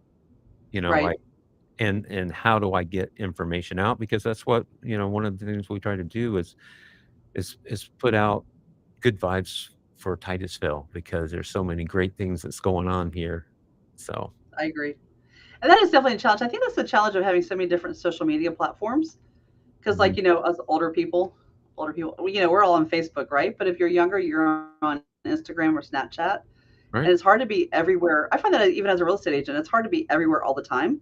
Right. like, and how do I get information out? Because that's what, one of the things we try to do is put out good vibes for Titusville because there's so many great things that's going on here. So, I agree. And that is definitely a challenge. I think that's the challenge of having so many different social media platforms. Because, mhm, like, us older people, we're all on Facebook, right? But if you're younger, you're on Instagram or Snapchat. And right? it's hard to be everywhere. I find that even as a real estate agent, it's hard to be everywhere all the time.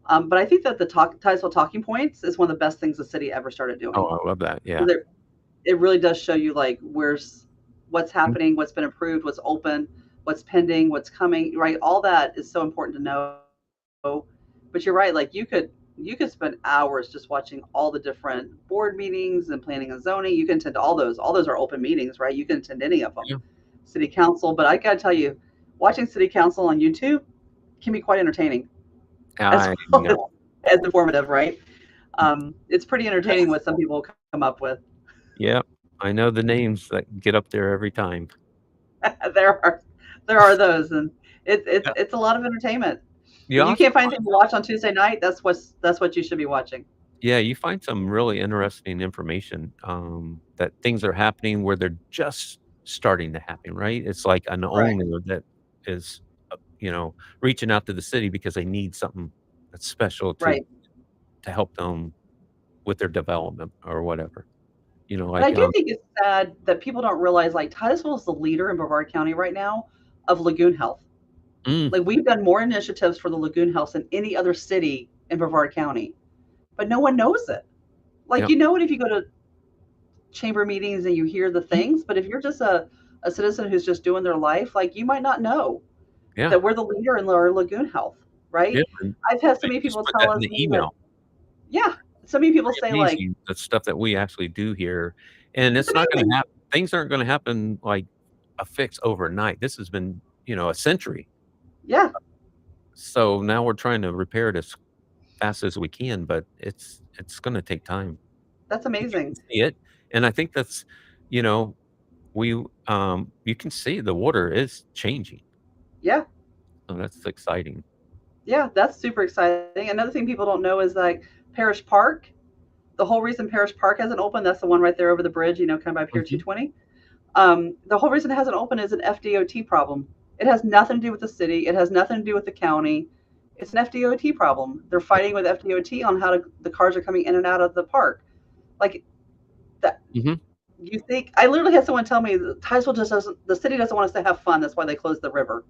But I think that the Titusville Talking Points is one of the best things the city ever started Oh, doing. I love that. Yeah. 'Cause it really does show you like what's Mm, happening, what's been approved, what's open, what's pending, what's coming, right? All that is so important to know. But you're right, like you could spend hours just watching all the different board meetings and planning and zoning. You can attend all those. All those are open meetings, right? You can attend any of them. yeah. City council, but I gotta tell you, watching city council on YouTube can be quite entertaining as I well know. as informative, right? It's pretty entertaining what some people come up with. Yep. I know the names that get up there every time. there are there are those, and Yeah. it's a lot of entertainment. You If you also can't find find anything to watch on Tuesday night, that's what you should be watching. Yeah, you find some really interesting information, that things are happening where they're just starting to happen, right? It's like an Right, owner that is, reaching out to the city because they need something that's special right. to help them with their development or whatever. And I Like, do think it's sad that people don't realize like Titusville is the leader in Brevard County right now of lagoon health. mm, Like we've done more initiatives for the lagoon health than any other city in Brevard County, but no one knows it. Like yep, you know it if you go to chamber meetings and you hear the mm, things, but if you're just a citizen who's just doing their life, like you might not know yeah, that we're the leader in our lagoon health, yeah, right? and I've had so they many just people put tell that in us the that, email. yeah, so many people Pretty say like, amazing, the stuff that we actually do here, and it's it's not gonna amazing. happen. Things aren't gonna happen like a fix overnight. This has been, a century. Yeah, So now we're trying to repair it as fast as we can, but it's gonna take time. that's You can amazing. see it, and I think that's you know, you can see the water is changing, Yeah, so that's exciting. yeah, that's super exciting. Another thing people don't know is like Parish Park. The whole reason Parish Park hasn't opened, that's the one right there over the bridge, coming by Pier Mhm. 220. The whole reason it hasn't opened is an FDOT problem. It has nothing to do with the city. It has nothing to do with the county. It's an FDOT problem. They're Yeah. fighting with FDOT on the cars are coming in and out of the park. Like that, Mhm. you think I literally had someone tell me that Titusville just doesn't. The city doesn't want us to have fun. That's why they closed the river.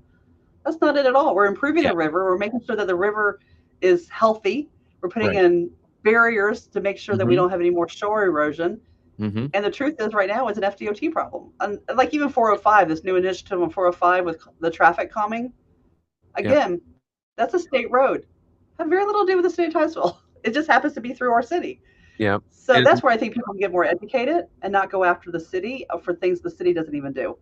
That's not it at all. We're improving Yeah, the river. We're making sure that the river is healthy. We're putting right. in barriers to make sure that we Mhm. don't have any more shore erosion. Mhm. And the truth is, right now, it's an FDOT problem. And like even 405, this new initiative on 405 with the traffic calming, Yep. again, that's a state road. Had very little to do with the state of Titusville. It just happens to be through our city. Yep. So And that's where I think people can get more educated and not go after the city for things the city doesn't even do.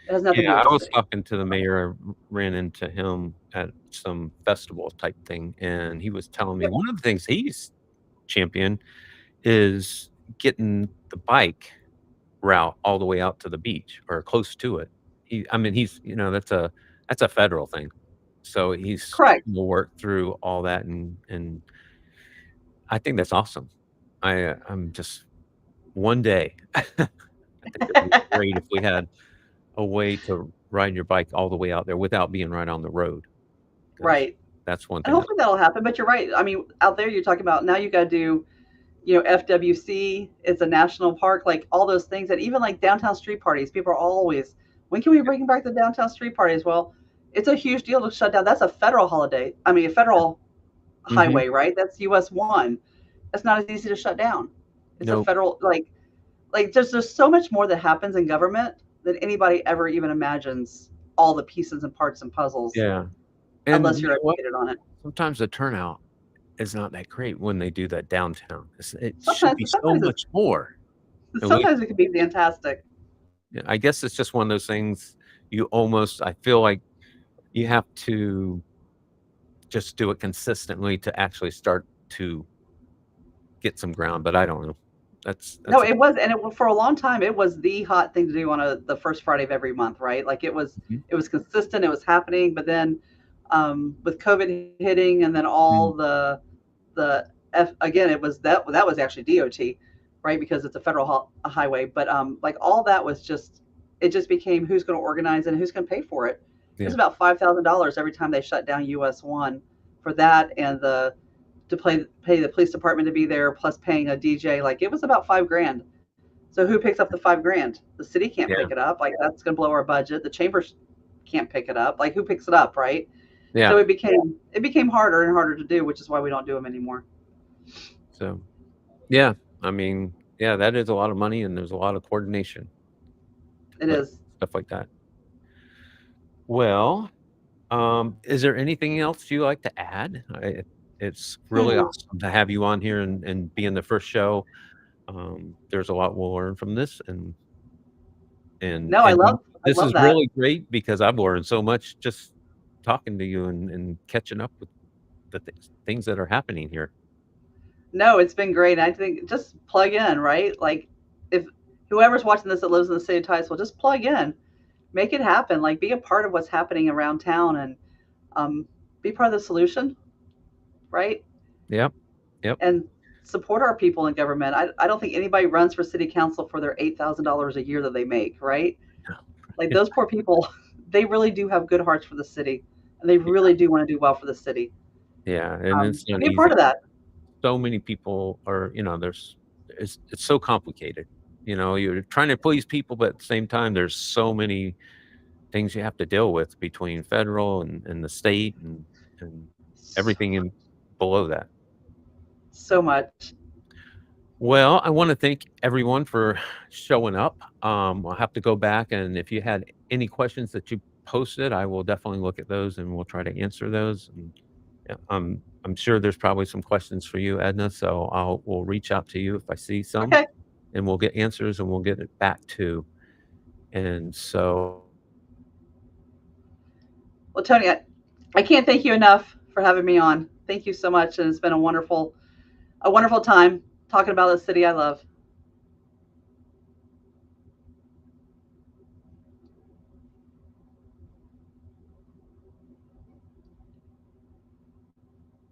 It has nothing to yeah, do with I the was city. talking to the mayor, I ran into him at some festival type thing, and he was telling me Yep. one of the things he's championed is getting the bike route all the way out to the beach or close to it. I mean, that's a federal thing. So he's Correct. trying to work through all that, and I think that's awesome. I'm just one day, I think it'd be great if we had a way to ride your bike all the way out there without being right on the road, 'cause Right. that's one And thing that hopefully that'll happen. But you're right. I mean, out there, you're talking about now you got to do FWC, it's a national park, like all those things. And even like downtown street parties, people are always, when can we bring back the downtown street parties? Well, it's a huge deal to shut down. That's a federal holiday. I mean, a federal Mhm. highway, right? That's US one. That's not as easy to shut down. It's a Nope. federal, like there's so much more that happens in government than anybody ever even imagines all the pieces and parts and puzzles Yeah, and unless you you're know what? educated on it. Sometimes the turnout is not that great when they do that downtown. It should Sometimes, be so sometimes much more, it's, and we sometimes it can be fantastic. yeah, I guess it's just one of those things I feel like you have to just do it consistently to actually start to get some ground, but I don't know. No, That's a it was, and for a long time, it was the hot thing to do on the first Friday of every month, right? Like mhm, it was consistent, it was happening, but then with COVID hitting, and then mm, all the again, it was that was actually DOT, right? Because it's a federal highway, but like all that was just it just became who's going to organize and who's going to pay for it. It was yeah, about $5,000 every time they shut down US 1 for that, and the to pay the police department to be there, plus paying a DJ. Like it was about 5 grand. So who picks up the 5 grand? The city can't yeah, pick it up. Like that's going to blow our budget. The chambers can't pick it up. Like who picks it up, right? yeah. So it became harder and harder to do, which is why we don't do them anymore. So, yeah, I mean, yeah, that is a lot of money, and there's a lot of coordination to It put is. stuff like that. Well, is there anything else you like to add? It's really Hmm. awesome to have you on here and be in the first show. There's a lot we'll learn from this, No, and I this love is that. really great because I've learned so much just talking to you and catching up with the things that are happening here. No, it's been great. I think just plug in, right? Like if whoever's watching this that lives in the city of Titusville, just plug in, make it happen. Like be a part of what's happening around town, and um, be part of the solution, right? Yep, yep. And support our people in government. I don't think anybody runs for city council for their $8,000 a year that they make, right? Like those poor people, they really do have good hearts for the city, and they really do want to do well for the city. Yeah, and it's So not be a part easy. of that. So many people are, there's it's so complicated. You're trying to please people, but at the same time, there's so many things you have to deal with between federal and the state and everything in below that. So much. Well, I wanna thank everyone for showing up. I'll have to go back, and if you had any questions that you posted, I will definitely look at those, and we'll try to answer those, and, yeah, I'm sure there's probably some questions for you, Edna, so we'll reach out to you if I see some, Okay. and we'll get answers, and we'll get it back to and so Well, Tony, I can't thank you enough for having me on. Thank you so much, and it's been a wonderful time talking about the city I love.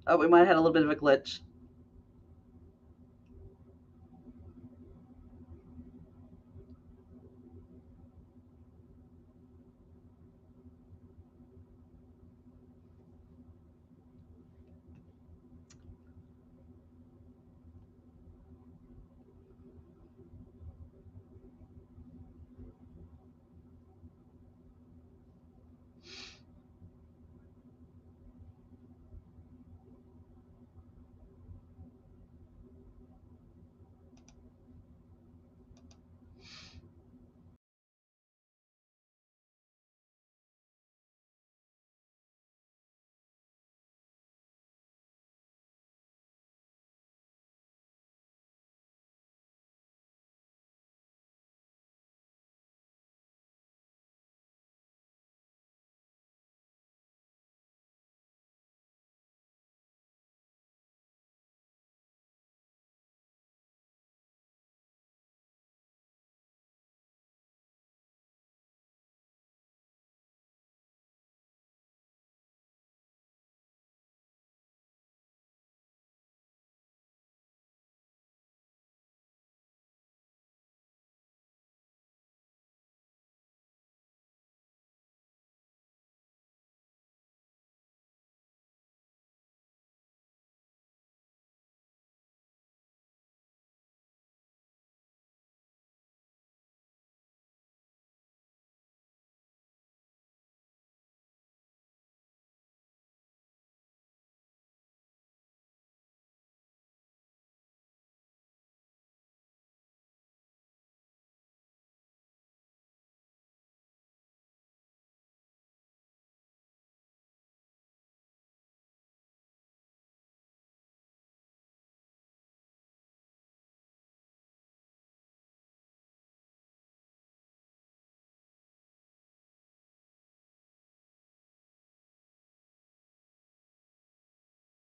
Oh, we might have had a little bit of a glitch.